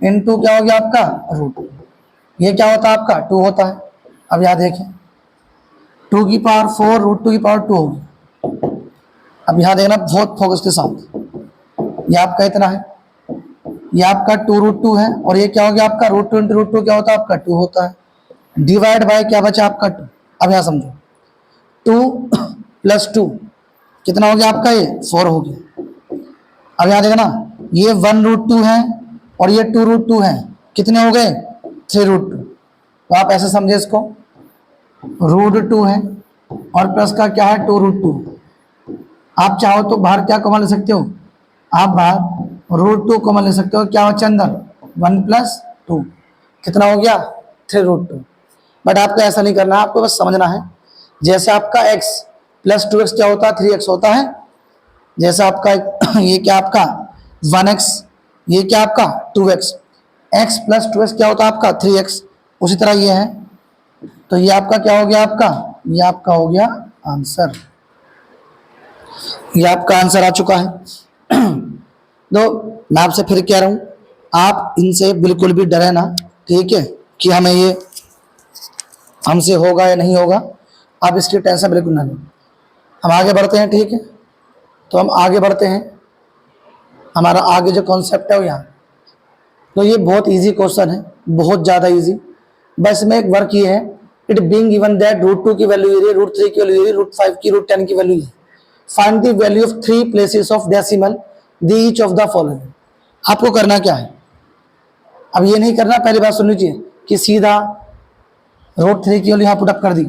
इंटू क्या हो गया आपका √2, ये क्या होता है आपका 2 होता है। अब यहाँ देखें 2 की पावर 4 √2 की पावर 2 होगी। अब यहाँ देखना बहुत फोकस के साथ, ये आपका इतना है, ये आपका 2√2 है, और ये क्या हो गया आपका √2 इंटू √2 क्या होता है आपका 2 होता है, डिवाइड बाय क्या बचा आपका 2। अब यहाँ समझो 2 + 2 कितना हो गया आपका ये 4 हो गया। अब यहाँ देखना ये 1√2 है और ये 2√2 है, कितने हो गए 3√2। तो आप ऐसे समझे इसको, √2 है और प्लस का क्या है 2√2। आप चाहो तो बाहर क्या कॉमन ले सकते हो, आप बाहर √2 कॉमन ले सकते हो, क्या बचा अंदर 1 + 2 कितना हो गया 3√2। बट आपको ऐसा नहीं करना है, आपको बस समझना है, जैसे आपका x + 2x क्या होता है 3x होता है, जैसे आपका ये क्या आपका 1x, ये क्या आपका 2x, x + 2x क्या होता है आपका 3x, उसी तरह ये है, तो ये आपका क्या हो गया आपका, ये आपका हो गया आंसर, ये आपका आंसर आ चुका है। तो मैं आपसे फिर कह रहा हूं, आप इनसे बिल्कुल भी डरे ना, ठीक है, कि हमें ये हमसे होगा या नहीं होगा, आप इसकी टेंशन बिल्कुल ना लें। हम आगे बढ़ते हैं, ठीक है, तो हम आगे बढ़ते हैं, हमारा आगे जो कॉन्सेप्ट है वो यहाँ, तो ये बहुत इजी क्वेश्चन है, बहुत ज़्यादा इजी। बस में एक वर्क ये है, इट बीइंग गिवन दैट √2 की वैल्यू ये, √3 की वैल्यू ये, √5 की, √10 की वैल्यू ये, find the value of 3 places of decimal the each of the following. आपको करना क्या है, अब ये नहीं करना, पहली बात सुन लीजिए कि सीधा रूट 3 की वैल्यू यहाँ पुटअप कर दी।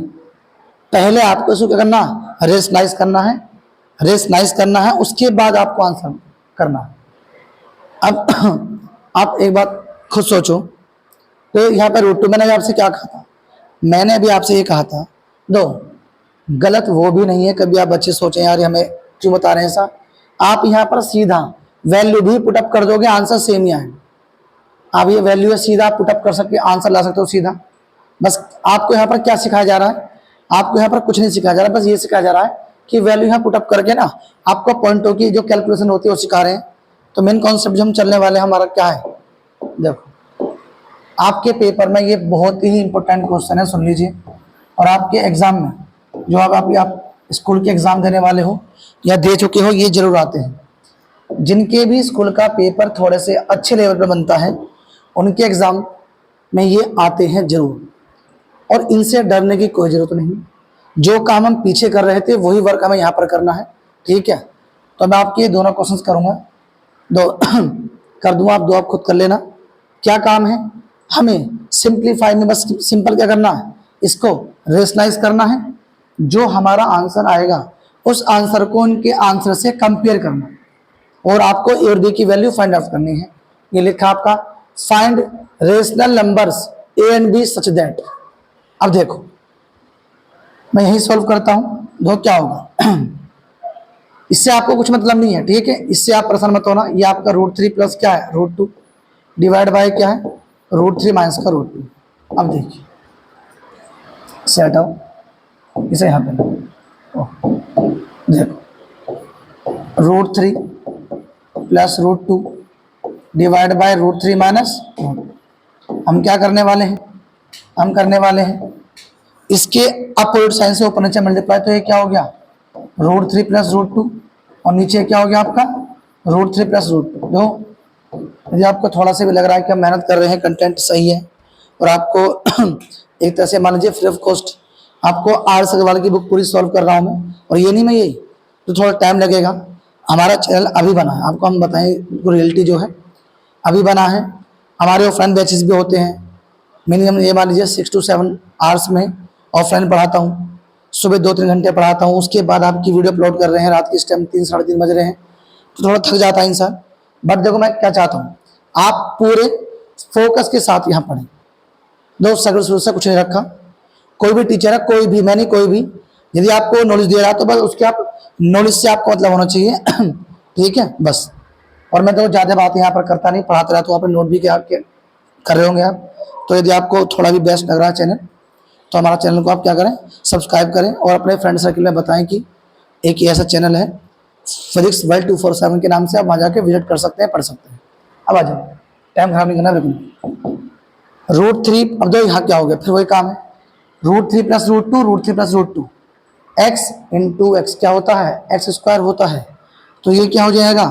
पहले आपको इसको क्या करना, रेशनलाइज करना है, रेशनलाइज करना है, उसके बाद आपको आंसर करना है। अब आप एक बात खुद सोचो, तो यहाँ पर रूट 2 मैंने आपसे क्या कहा था, मैंने अभी आपसे ये कहा था, दो गलत वो भी नहीं है, कभी आप बच्चे सोचें यार हमें क्यों बता रहे हैं ऐसा, आप यहाँ पर सीधा वैल्यू भी पुटअप कर दोगे, आंसर सेम ही आएगा। आप ये वैल्यू है सीधा आप पुटअप कर सकते, आंसर ला सकते हो सीधा। बस आपको यहाँ पर क्या सिखाया जा रहा है, आपको यहाँ पर कुछ नहीं सिखाया जा रहा, बस ये सिखाया जा रहा है कि वैल्यू यहाँ पुटअप करके ना आपको पॉइंटों की जो कैलकुलेशन होती है वो सिखा रहे हैं। तो मेन कॉन्सेप्ट जो हम चलने वाले हैं हमारा क्या है, देखो आपके पेपर में ये बहुत ही इंपॉर्टेंट क्वेश्चन है, सुन लीजिए। और आपके एग्जाम में जो आप स्कूल के एग्जाम देने वाले हो या दे चुके हो, ये जरूर आते हैं। जिनके भी स्कूल का पेपर थोड़े से अच्छे लेवल पर बनता है उनके एग्जाम में ये आते हैं जरूर, और इनसे डरने की कोई जरूरत नहीं। जो काम हम पीछे कर रहे थे वही वर्क हमें यहाँ पर करना है, ठीक है। तो मैं आपके दोनों क्वेश्चंस करूँगा, दो कर दूंगा, आप दो आप खुद कर लेना। क्या काम है, हमें सिंप्लीफाई में बस सिंपल क्या करना है, इसको रेशनलाइज करना है, जो हमारा आंसर आएगा उस आंसर को उनके आंसर से कंपेयर करना है, और आपको ए और बी की वैल्यू फाइंड आउट करनी है। ये लिखा आपका find rational numbers a and b such that. अब देखो मैं यही सॉल्व करता हूं, दो क्या होगा इससे आपको कुछ मतलब नहीं है, ठीक है, इससे आप परेशान मत होना। ये आपका रूट 3 प्लस क्या है रूट 2 डिवाइड बाय क्या है रूट 3 माइनस का रूट 2। अब देखिए इसे हटाओ, इसे यहाँ पे देखो root 3 plus root 2 divide by root 3 minus. हम क्या करने वाले हैं, हम करने वाले हैं इसके अपोजिट साइन से ऊपर नीचे मल्टीप्लाई, तो ये क्या हो गया रूट 3 प्लस रूट 2, और नीचे क्या हो गया आपका रूट 3 प्लस रूट 2। दो यदि आपको थोड़ा सा भी लग रहा है कि हम मेहनत कर रहे हैं, कंटेंट सही है, और आपको एक तरह से मान लीजिए फ्री ऑफ कॉस्ट आपको आर अग्रवाल की बुक पूरी सॉल्व कर रहा हूँ मैं, और ये नहीं मैं यही तो थोड़ा टाइम लगेगा। हमारा चैनल अभी बना है, आपको हम बताएं रियलिटी जो है अभी बना है। हमारे ऑफलाइन बैचेस भी होते हैं, मिनिमम ये मान लीजिए 6 to 7 आवर्स में ऑफलाइन पढ़ाता हूँ, सुबह 2-3 घंटे पढ़ाता हूँ, उसके बाद आपकी वीडियो अपलोड कर रहे हैं रात के इस टाइम 3-3:30 बज रहे हैं, तो थोड़ा थक जाता है इंसान। बट देखो मैं क्या चाहता हूँ, आप पूरे फोकस के साथ यहाँ पढ़ें। दोस्त सगल शुरू से कुछ नहीं रखा, कोई भी टीचर है, कोई भी, मैं नहीं कोई भी, यदि आपको नॉलेज दे रहा है तो बस उसके आप नॉलेज से आपको मतलब होना चाहिए ठीक है बस। और मैं तो ज़्यादा बात यहाँ पर करता नहीं, पढ़ाते रहता हूँ, आप नोट भी क्या कर रहे होंगे आप। तो यदि आपको थोड़ा भी बेस्ट लग रहा है चैनल, तो हमारा चैनल को आप क्या करें, सब्सक्राइब करें, और अपने फ्रेंड सर्कल में बताएं कि एक ऐसा चैनल है फिजिक्स वर्ल्ड 247 के नाम से, आप वहाँ जाके विजिट कर सकते हैं, पढ़ सकते हैं। अब आ जाओ, टाइम खराब नहीं करना बिल्कुल। रूट 3, अब दो यहाँ क्या हो गया, फिर वही काम है, root 3 plus root 2, root 3 plus root 2, x into x क्या होता है एक्स स्क्वायर होता है, तो ये क्या हो जाएगा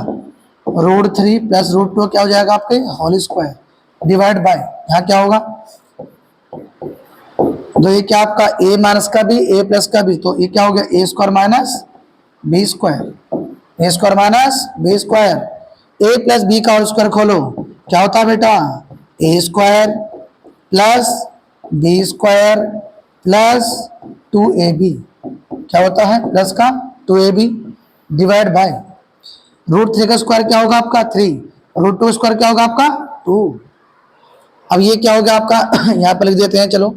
रूट 3 प्लस रूट 2 क्या हो जाएगा आपके होल स्क्वायर डिवाइड बाय यहाँ क्या होगा, तो ये क्या आपका a माइनस का भी a प्लस का भी, तो ये क्या हो गया a square minus B square, a square minus B square, a plus b का होल स्क्वायर खोलो क्या होता है बेटा a square plus b square plus 2ab क्या होता है प्लस का 2ab डिवाइड बाय रूट 3 का स्क्वायर क्या होगा आपका 3, रूट 2 स्क्वायर क्या होगा आपका 2। अब ये क्या हो गया आपका यहाँ पर लिख देते हैं, चलो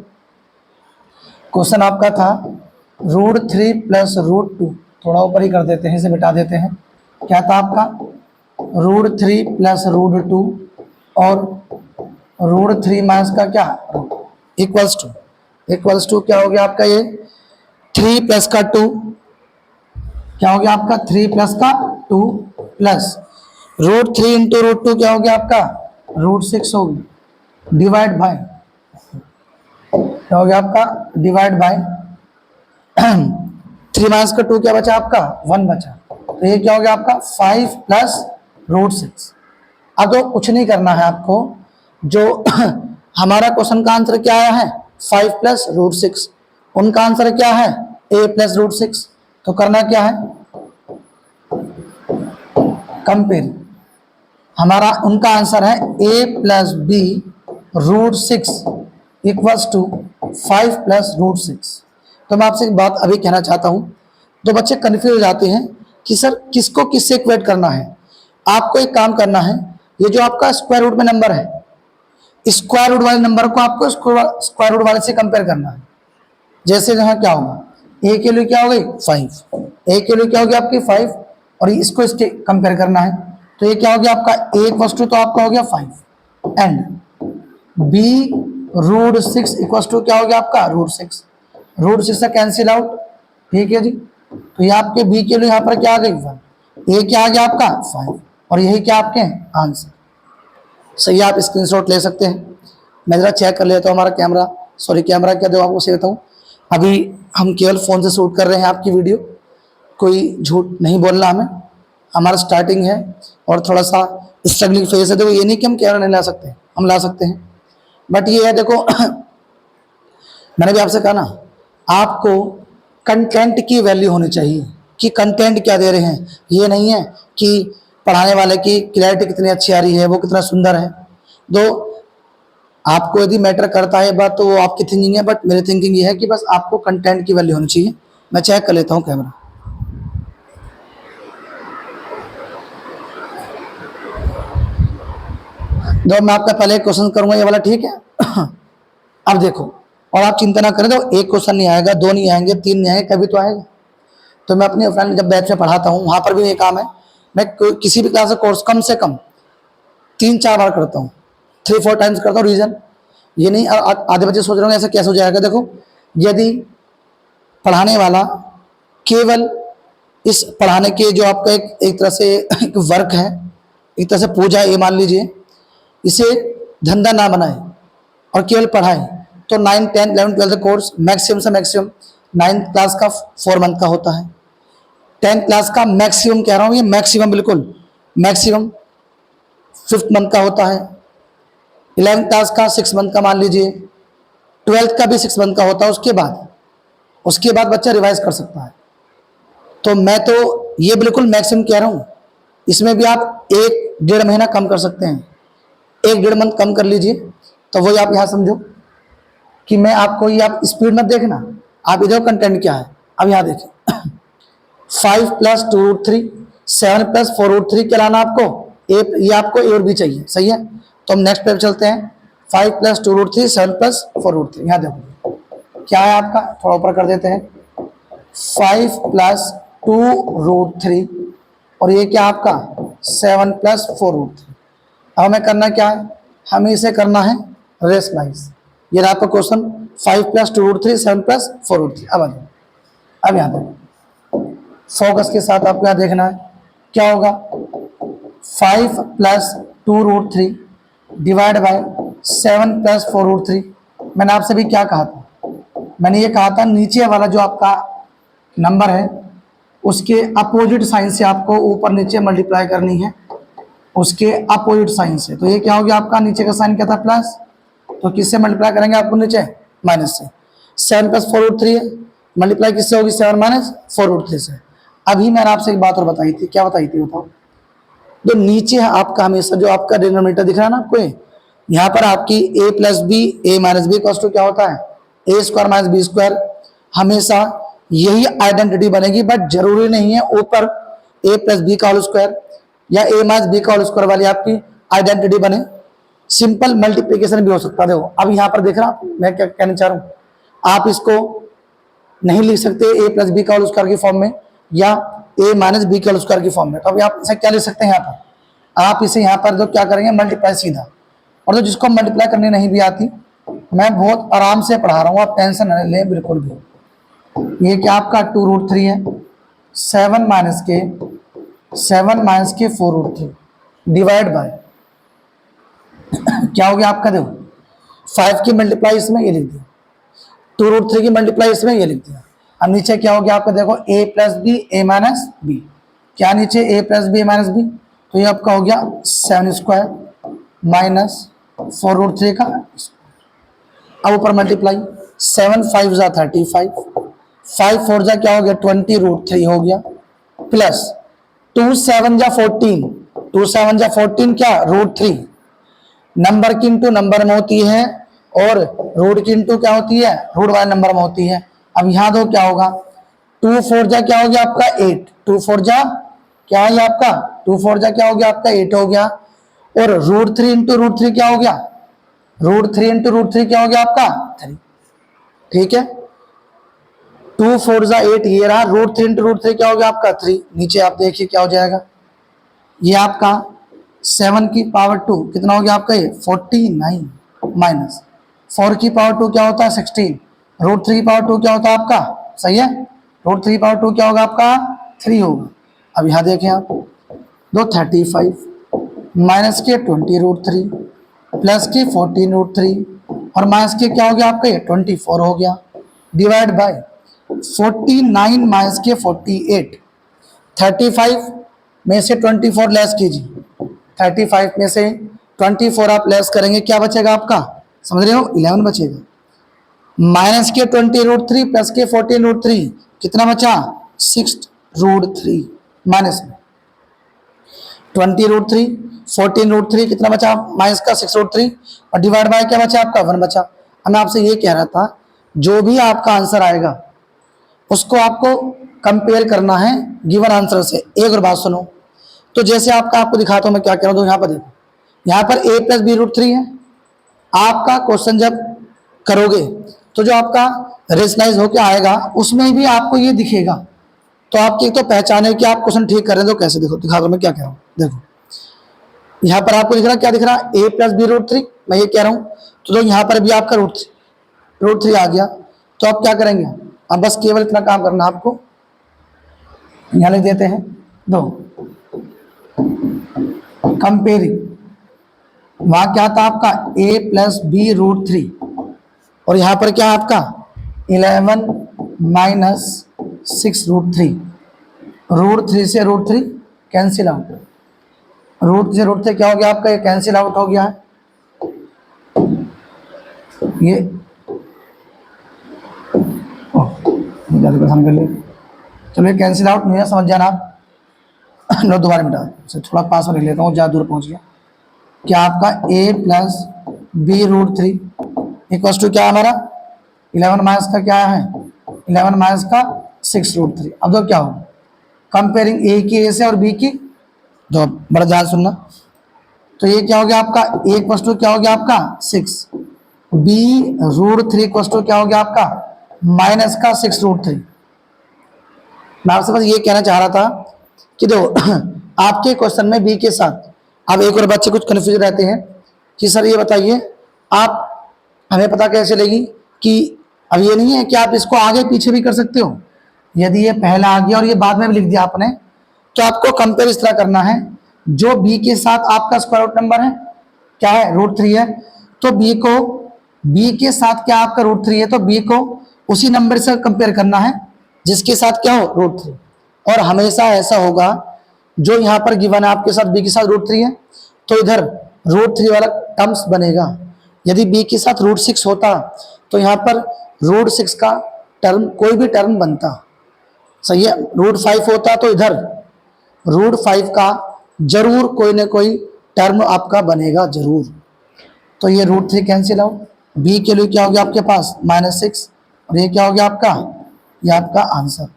क्वेश्चन आपका था रूट 3 प्लस रूट 2, थोड़ा ऊपर ही कर देते हैं, इसे मिटा देते हैं। क्या था आपका रूट 3 प्लस रूट 2 और रूट 3 माइनस का क्या इक्वल्स टू क्या हो गया आपका ये 3 प्लस का 2 क्या हो गया आपका 3 प्लस का 2 प्लस रूट 3 इंटू रूट 2 क्या हो गया आपका रूट 6 हो गया डिवाइड बाय क्या हो गया आपका डिवाइड बाय 3 माइनस का 2 क्या बचा आपका 1 बचा, तो ये क्या हो गया आपका 5 प्लस रूट 6। अब तो कुछ नहीं करना है आपको, जो हमारा क्वेश्चन का आंसर क्या आया है 5 प्लस रूट 6, उनका आंसर क्या है a प्लस रूट 6, तो करना क्या है कंपेयर, हमारा उनका आंसर है a plus b root 6 equals to 5 plus root 6। तो मैं आपसे एक बात अभी कहना चाहता हूं, तो बच्चे कंफ्यूज हो जाते हैं कि सर किसको किससे इक्वेट करना है। आपको एक काम करना है, ये जो आपका स्क्वायर रूट में नंबर है, स्क्वायर रूट वाले नंबर को आपको स्क्वायर रूट वाले से कंपेयर करना है। जैसे यहाँ क्या होगा, a के लिए क्या हो गई 5, a के लिए क्या होगी आपकी 5, और इसको इसके कंपेयर करना है। तो ये क्या हो गया आपका a इक्वल्स टू, तो आपका हो गया 5 and b root 6 equals to क्या हो गया आपका रूट 6 से कैंसिल आउट। ठीक है जी, तो ये आपके b के लिए यहाँ पर क्या आ गई 1, a क्या आ गया आपका 5, और यही क्या आपके आंसर। सही, आप स्क्रीनशॉट ले सकते हैं। मैं जरा चेक कर लेता हूँ हमारा कैमरा क्या दो आपको सही बताऊँ। अभी हम केवल फ़ोन से शूट कर रहे हैं आपकी वीडियो, कोई झूठ नहीं बोलना हमें, हमारा स्टार्टिंग है और थोड़ा सा स्ट्रगलिंग फेज है। देखो ये नहीं कि हम कैमरा नहीं ला सकते, हम ला सकते हैं, बट ये है देखो मैंने भी आपसे कहा ना, आपको कंटेंट की वैल्यू होनी चाहिए कि कंटेंट क्या दे रहे हैं। ये नहीं है कि पढ़ाने वाले की क्लैरिटी कितनी अच्छी आ रही है, वो कितना सुंदर है। दो आपको यदि मैटर करता है बात, तो वो आपकी थिंकिंग है, बट मेरी थिंकिंग ये है कि बस आपको कंटेंट की वैल्यू होनी चाहिए। मैं चेक कर लेता हूँ कैमरा। तो मैं आपका पहले क्वेश्चन करूंगा ये वाला, ठीक है अब देखो, और आप चिंता ना करें, तो एक क्वेश्चन नहीं आएगा, 2 नहीं आएंगे, 3 नहीं आएंगे, कभी तो आएगा। तो मैं अपने ऑफलाइन जब बैच में पढ़ाता हूँ, वहां पर भी ये काम है, मैं किसी भी क्लास का कोर्स कम से कम 3-4 बार करता हूँ, 3-4 टाइम्स करता हूँ रीजन। ये नहीं आधे बच्चे सोच रहे हैं ऐसा कैसे हो जाएगा। देखो, यदि पढ़ाने वाला केवल इस पढ़ाने के जो आपका एक तरह से एक वर्क है, एक तरह से पूजा है, ये मान लीजिए, इसे धंधा ना बनाए और केवल पढ़ाए, तो 9, 10, 11, 12 कोर्स मैक्सिमम से मैक्सिमम 9th क्लास का 4 मंथ का होता है, 10th क्लास का मैक्सिमम कह रहा हूँ, ये मैक्सिमम बिल्कुल मैक्सिमम 5th मंथ का होता है, 11th क्लास का 6 मंथ का मान लीजिए, 12th का भी 6 मंथ का होता है। उसके बाद बच्चा रिवाइज कर सकता है। तो मैं तो ये बिल्कुल मैक्सिमम कह रहा हूँ, इसमें भी आप 1-1.5 महीना कम कर सकते हैं, 1-1.5 मंथ कम कर लीजिए। तो वही आप यहाँ समझो कि मैं आपको, ये आप स्पीड मत देखना, आप इधर कंटेंट क्या है। अब यहाँ देखिए 5 प्लस 2 रूट 3, 7 प्लस 4 रूट 3 क्या लाना आपको, ये आपको ए और बी चाहिए, सही है। तो हम नेक्स्ट पे चलते हैं, 5 प्लस 2 रूट 3, 7 प्लस 4 रूट 3। यहाँ देखो क्या है आपका, थोड़ा ऊपर कर देते हैं, 5 प्लस 2 रूट 3, और ये क्या आपका 7 प्लस 4 रूट 3। अब हमें करना क्या है, हमें इसे करना है रेस वाइज। ये रहा आपका question, 5 plus 2 root 3, 7 plus 4 root 3। अब आ जाओ, अब यहाँ देखो फोकस के साथ आपको यहाँ देखना है क्या होगा, 5 plus 2 root 3 divide by 7 plus 4 root 3। मैंने आपसे भी क्या कहा था, मैंने ये कहा था नीचे वाला जो आपका नंबर है उसके अपोजिट साइन से आपको ऊपर नीचे मल्टीप्लाई करनी है, उसके अपोजिट साइन से। तो ये क्या हो गया आपका, नीचे का साइन क्या था प्लस, तो किससे मल्टीप्लाई करेंगे आपको नीचे माइनस से। 7 प्लस 4 रूट 3 है, मल्टीप्लाई किससे होगी 7 माइनस 4 रूट 3 से। अभी मैंने आपसे एक बात और बताई थी, क्या बताई थी बताओ। जो नीचे है आपका हमेशा जो आपका डिनोमिनेटर दिख रहा है ना आपको, यहाँ पर आपकी a plus B A minus b equals to क्या होता है, a square minus B square. हमेशा यही आइडेंटिटी बनेगी, बट जरूरी नहीं है ऊपर a प्लस बी का होल स्क्वायर या a माइनस बी का होल स्क्वायर वाली आपकी आइडेंटिटी बने, सिंपल मल्टीप्लिकेशन भी हो सकता है। देखो अब यहाँ पर देख रहा मैं क्या कहना चाह रहा हूँ, आप इसको नहीं लिख सकते a प्लस बी का होल स्क्वायर की फॉर्म में या a माइनस बी का होल स्क्वायर की फॉर्म में। तो अभी आप इसे क्या लिख सकते हैं, यहाँ पर आप इसे यहाँ पर जो क्या करेंगे मल्टीप्लाई सीधा। और तो जिसको मल्टीप्लाई करनी नहीं भी आती, मैं बहुत आराम से पढ़ा रहा हूँ, आप टेंशन नहीं लें बिल्कुल भी। ये क्या आपका 2 रूट 3 है, 7 माइनस के 4 रूट 3 डिवाइड बाय क्या हो गया आपका, देखो 5 की मल्टीप्लाई इसमें ये लिख दिया, 2 रूट 3 की मल्टीप्लाई इसमें ये लिख दिया। अब नीचे क्या हो गया आपका, देखो a plus B A minus B, क्या नीचे a plus B A minus B, तो ये आपका हो गया 7 स्क्वायर माइनस 4 रूट 3 का। अब ऊपर मल्टीप्लाई, 7 5 जा 35, 5 4 जा क्या हो गया 20 रूट 3 हो गया, प्लस 2 7 जा 14, 2 7 जा 14 क्या, √3। नंबर की इंटू नंबर में होती है और रूट की इंटू क्या होती है, रूट वाले नंबर में होती है। अब यहाँ दो क्या होगा, 2 4 जा क्या हो गया आपका 8, 2 4 जा क्या है आपका 2 4 जा क्या हो गया आपका 8 हो गया। और √3 इंटू √3 क्या हो गया, √3 इंटू √3 क्या हो गया आपका 3। ठीक है, 2 4 जा 8 ये रहा, √3 इंटू √3 क्या हो गया आपका 3। नीचे आप देखिए क्या हो जाएगा, ये आपका 7 की पावर 2 कितना हो गया आपका ये 49 माइनस 4 की पावर 2 क्या होता है 16, √3 की पावर 2 क्या होता है आपका, सही है, √3 की पावर 2 क्या होगा आपका 3 होगा। अब यहाँ देखें आप, दो 35 माइनस के 20 √3 प्लस के 14 √3 और माइनस के क्या हो गया आपका ये 24 हो गया, डिवाइड बाय 49 माइनस के 48, 35 में से 24 लेस कीजिए, 35 में से 24 आप लेस करेंगे क्या बचेगा आपका, समझ रहे हो 11 बचेगा। माइनस के 20 √3 प्लस के 14 √3 कितना बचा 6 √3 माइनस में 20 √3 14 √3 कितना बचा माइनस का 6 √3 और डिवाइड बाय क्या बचा आपका 1 बचा। अब मैं आपसे ये कह रहा था जो भी आपका आंसर आएगा उसको आपको कंपेयर करना है गिवन आंसर से। एक और बात सुनो, तो जैसे आपको दिखाता हूं मैं क्या कह रहा हूं, यहाँ पर देखो, यहाँ पर a प्लस बी √3 है। आपका क्वेश्चन जब करोगे तो जो आपका रेशनलाइज होकर आएगा उसमें भी आपको ये दिखेगा, तो आपकी तो पहचान है कि आप क्वेश्चन ठीक कर रहे हैं। तो कैसे देखो, दिखा दो मैं क्या कह रहा हूँ, देखो यहाँ पर आपको दिख रहा क्या दिख रहा है a प्लस बी √3, मैं ये कह रहा हूँ तो यहाँ पर भी आपका √3 आ गया। तो आप क्या करेंगे, अब बस केवल इतना काम करना आपको, यहाँ लिख देते हैं दो कंपेयरिंग, वहां क्या था आपका a प्लस बी √3 और यहाँ पर क्या आपका 11 माइनस 6 √3, √3 से √3 कैंसिल आउट, √3 से √3 क्या हो गया आपका ये कैंसिल आउट हो गया है, ये ज़्यादा परेशान कर लिए, चलो ये कैंसिल आउट नहीं है समझ जाना आप। लो दोबारा मिटा थोड़ा पास में लिख लेता हूँ, ज़्यादा दूर पहुँच गया। क्या आपका a plus b √3 equals to क्या हमारा 11 माइनस का क्या है 11 माइनस का 6 √3। अब तो क्या होगा कंपेयरिंग a की a से और b की, तो बड़ा ध्यान सुनना, तो ये क्या हो गया आपका a इक्वल्स टू क्या हो गया आपका 6, b √3 इक्वल्स टू क्या हो गया आपका माइनस का 6 √3। मैं आपसे बस ये कहना चाह रहा था कि देखो आपके क्वेश्चन में b के साथ, अब एक और बच्चे कुछ कन्फ्यूज रहते हैं कि सर ये बताइए आप हमें पता कैसे चलेगी कि अब ये नहीं है कि आप इसको आगे पीछे भी कर सकते हो, यदि ये पहला आ गया और ये बाद में भी लिख दिया आपने तो आपको कंपेयर इस तरह करना है, जो b के साथ आपका स्क्वायर रूट नंबर है क्या है √3 है, तो b के साथ क्या आपका √3 है तो b को उसी नंबर से कंपेयर करना है जिसके साथ क्या हो √3। और हमेशा ऐसा होगा जो यहाँ पर गिवन है आपके साथ b के साथ √3 है तो इधर √3 वाला टर्म्स बनेगा। यदि b के साथ √6 होता तो यहाँ पर √6 का टर्म कोई भी टर्म बनता, सही है। √5 होता तो इधर √5 का जरूर कोई ना कोई टर्म आपका बनेगा जरूर। तो ये √3 कैंसिल आउट, b के लिए क्या हो गया आपके पास -6 और ये क्या हो गया आपका, ये आपका आंसर।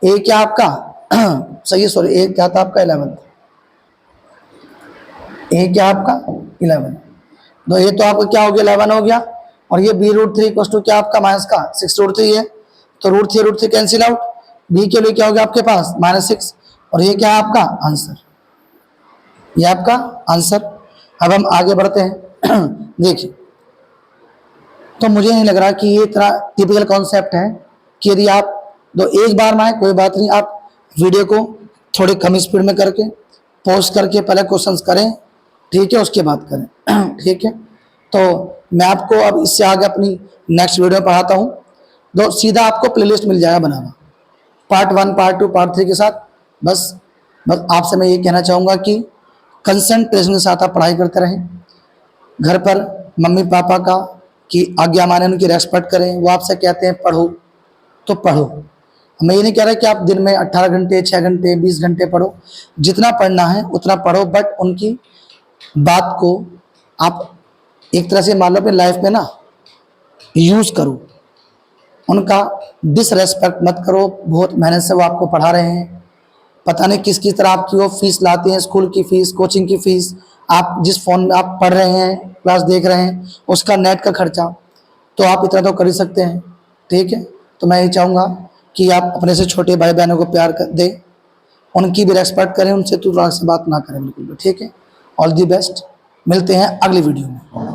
a क्या आपका सही है, सॉरी a क्या था आपका 11, a क्या आपका 11, तो ये तो आपका क्या हो गया 11 हो गया और ये b √3 इक्वल टू क्या आपका माइनस का 6 √3 है, तो √3 कैंसिल आउट, b के लिए क्या हो गया आपके पास -6 और ये क्या है आपका आंसर, ये आपका आंसर। अब हम आगे बढ़ते हैं देखिए, तो मुझे नहीं लग रहा कि ये इतना टिपिकल कॉन्सेप्ट है कि यदि आप दो एक बार में आए कोई बात नहीं, आप वीडियो को थोड़ी कम स्पीड में करके पॉज करके पहले क्वेश्चंस करें, ठीक है, उसके बाद करें ठीक है। तो मैं आपको अब इससे आगे अपनी नेक्स्ट वीडियो में पढ़ाता हूँ, तो सीधा आपको प्लेलिस्ट मिल जाएगा बनाना पार्ट 1 पार्ट 2 पार्ट 3 के साथ। बस आपसे मैं ये कहना चाहूँगा कि कंसंट्रेशन के साथ आप पढ़ाई करते रहें, घर पर मम्मी पापा का की आज्ञा माने, उनकी रेस्पेक्ट करें, वो आपसे कहते हैं पढ़ो तो पढ़ो, मैं ये नहीं कह रहा कि आप दिन में 18 घंटे, 6 घंटे, 20 घंटे पढ़ो, जितना पढ़ना है उतना पढ़ो, बट उनकी बात को आप एक तरह से मान लो अपनी लाइफ में ना यूज़ करो। उनका डिसरेस्पेक्ट मत करो, बहुत मेहनत से वो आपको पढ़ा रहे हैं, पता नहीं किस किस तरह आपकी वो फीस लाते हैं, स्कूल की फ़ीस, कोचिंग की फ़ीस, आप जिस फ़ोन में आप पढ़ रहे हैं, क्लास देख रहे हैं, उसका नेट का खर्चा, तो आप इतना तो कर ही सकते हैं, ठीक है। तो मैं ये चाहूँगा कि आप अपने से छोटे भाई बहनों को प्यार दें, उनकी भी रेस्पेक्ट करें, उनसे तुरंत से बात ना करें बिल्कुल भी, ठीक है। ऑल दी बेस्ट, मिलते हैं अगली वीडियो में।